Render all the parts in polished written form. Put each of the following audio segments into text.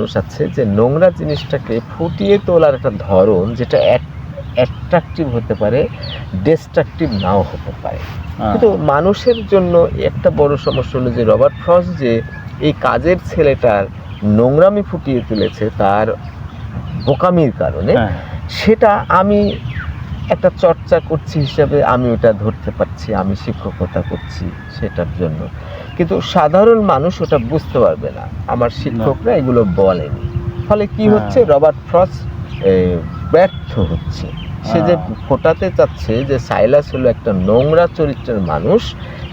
মানুষ আছে যে নোংরা জিনিসটাকে ফুটিয়ে তোলার একটা ধরন যেটা অ্যাট্রাকটিভ হতে পারে, ডিস্ট্রাকটিভ নাও হতে পারে। কিন্তু মানুষের জন্য একটা বড় সমস্যা হলো যে রবার্ট ফ্রস্ট যে এই কাজের ছেলেটার নোংরামি ফুটিয়ে তুলেছে তার বোকামির কারণে, সেটা আমি একটা চর্চা করছি হিসাবে আমি ওটা ধরতে পারছি, আমি শিক্ষকতা করছি সেটার জন্য। কিন্তু সাধারণ মানুষ ওটা বুঝতে পারবে না, আমার শিক্ষকরা এগুলো বলেনি। ফলে কি হচ্ছে, রবার্ট ফ্রস্ট ব্যর্থ হচ্ছে। সে যে ফোটাতে চাচ্ছে যে সাইলাস হলো একটা নোংরা চরিত্রের মানুষ।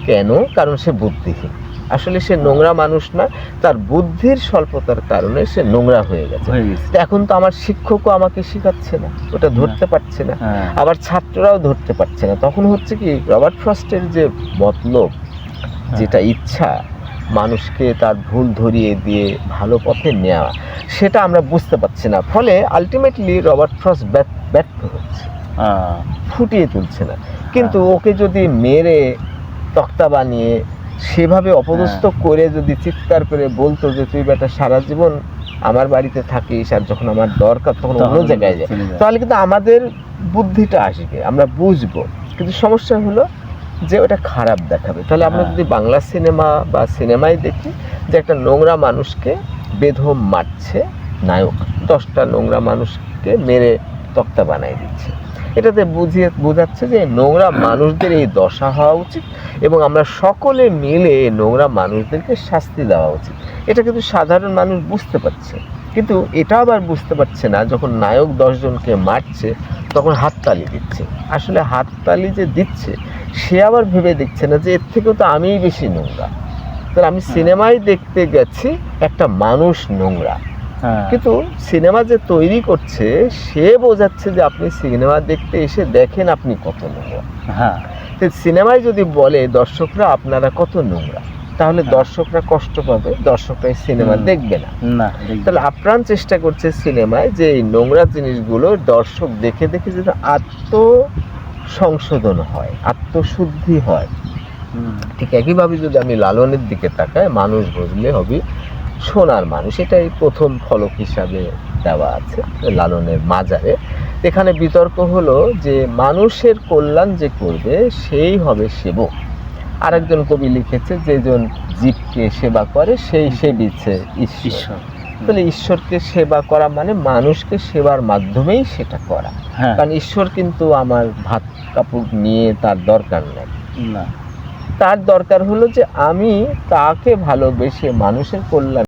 কেন? কারণ সে বুদ্ধিহীন। আসলে সে নোংরা মানুষ না, তার বুদ্ধির স্বল্পতার কারণে সে নোংরা হয়ে গেছে। এখন তো আমার শিক্ষকও আমাকে শেখাচ্ছে না, ওটা ধরতে পারছে না, আবার ছাত্ররাও ধরতে পারছে না। তখন হচ্ছে কি, রবার্ট ফ্রস্টের যে মতলব, যেটা ইচ্ছা মানুষকে তার ভুল ধরিয়ে দিয়ে ভালো পথে নেওয়া, সেটা আমরা বুঝতে পারছি না। ফলে আলটিমেটলি রবার্ট ফ্রস্ট ব্যর্থ হচ্ছে, ফুটিয়ে তুলছে না। কিন্তু ওকে যদি মেরে তক্তা বানিয়ে সেভাবে অপদস্থ করে যদি চিৎকার করে বলতো যে তুই বেটা সারা জীবন আমার বাড়িতে থাকিস, আর যখন আমার দরকার তখন অন্য জায়গায় যায়, তাহলে কিন্তু আমাদের বুদ্ধিটা আসবে, আমরা বুঝবো। কিন্তু সমস্যা হলো যে ওটা খারাপ দেখাবে। তাহলে আমরা যদি বাংলা সিনেমা বা সিনেমায় দেখি যে একটা নোংরা মানুষকে বেধম মারছে নায়ক, 10টা নোংরা মানুষকে মেরে তক্তা বানাই দিচ্ছে, এটাতে বোঝাচ্ছে যে নোংরা মানুষদের এই দশা হওয়া উচিত এবং আমরা সকলে মিলে নোংরা মানুষদেরকে শাস্তি দেওয়া উচিত। এটা কিন্তু সাধারণ মানুষ বুঝতে পারছে। কিন্তু এটা আবার বুঝতে পারছে না, যখন নায়ক 10 জনকে মারছে তখন হাততালি দিচ্ছে। আসলে হাততালি যে দিচ্ছে সে আবার ভেবে দেখছে না যে এর থেকেও তো আমিই বেশি নোংরা। তাহলে আমি সিনেমায় দেখতে গেছি একটা মানুষ নোংরা, কিন্তু সিনেমা যে তৈরি করছে সে বোঝাচ্ছে যে আপনি সিনেমা দেখতে এসে দেখেন আপনি কত নোংরা। সিনেমায় যদি বলে দর্শকরা আপনারা কত নোংরা, তাহলে দর্শকরা কষ্ট পাবে, দর্শকরা এই সিনেমা দেখবে না। তাহলে আপ্রাণ চেষ্টা করছে সিনেমায় যে এই নোংরা জিনিসগুলো দর্শক দেখে দেখে যেন আত্মসংশোধন হয়, আত্মশুদ্ধি হয়। ঠিক একইভাবে যদি আমি লালনের দিকে তাকাই, মানুষ বুঝলে হবে সোনার মানুষ, এটাই প্রথম ফলক হিসাবে দেওয়া আছে লালনের মাজারে। এখানে বিতর্ক হলো যে মানুষের কল্যাণ যে করবে সেই হবে সেবক। আরেকজন কবি লিখেছে যেজন জীবকে সেবা করে সেই সেবিছে ঈশ্বর। তাহলে ঈশ্বরকে সেবা করা মানে মানুষকে সেবার মাধ্যমেই সেটা করা। কারণ ঈশ্বর কিন্তু আমার ভাত কাপড় নিয়ে তার দরকার নেই, তার দরকার হলো যে আমি তাকে ভালোবেসে মানুষের কল্যাণ